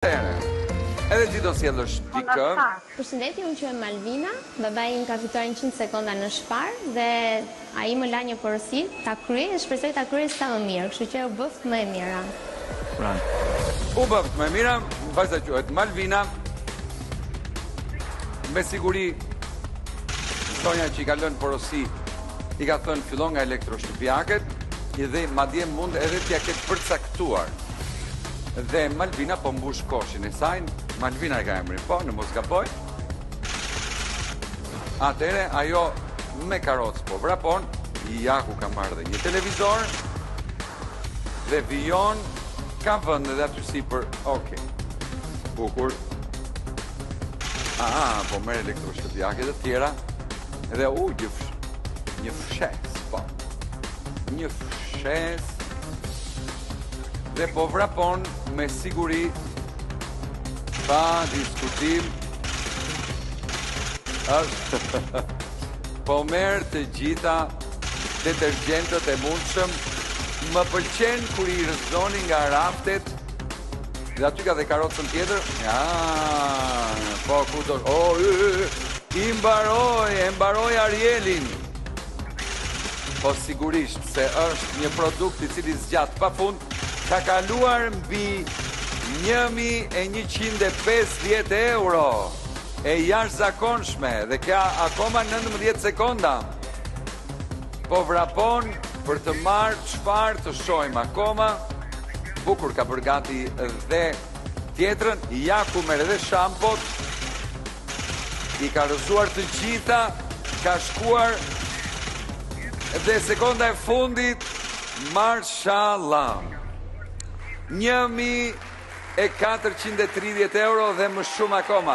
Edhe ti do sjellësh dikë. Përshëndetje, unë quhem Malvina, babai im ka fituar 100 sekonda në Shpar dhe ai më la një porosi ta kryej dhe shpresoj ta kryej sa më mirë, kështu që u bëft më e mira. U bëft më e mira, vajza quhet Malvina. Me siguri Sonja që i ka lënë porosi i ka thënë fillon nga elektroshtëpiaket dhe madje mund edhe t'ja ketë përcaktuar. Dhe Malvina po mbush koshin e saj. Malvina e ka emrin, po, në mos gaboj. Atere, ajo me karocë po vrapon. Jaku ka marrë dhe një televizor. Dhe vijon ka vënd edhe aty si për... Okej. Bukur. Po merë elektroshtëpiaket e tjera. Edhe një fshes, po. Një fshes. Dhe po vrapon me siguri pa diskutim po merë të gjitha detergjentët e mundshëm. Më pëlqen kur i rëzoni nga raftet dhe aty ka dhe karocën tjetër. Po ku do... I mbaroj Arielin. Po sigurisht se është një produkt i cili zgjat pa fund. Ka kaluar mbi 1.150 euro. E jashtëzakonshme dhe ka akoma 19 sekonda. Po vrapon për të marrë çfarë të shohim akoma. Bukur ka përgati dhe tjetrën. Jaku merr edhe shampot. I ka rëzuar të gjitha. Ka shkuar dhe sekonda e fundit. Marshallah. 1.430 euro dhe më shumë akoma.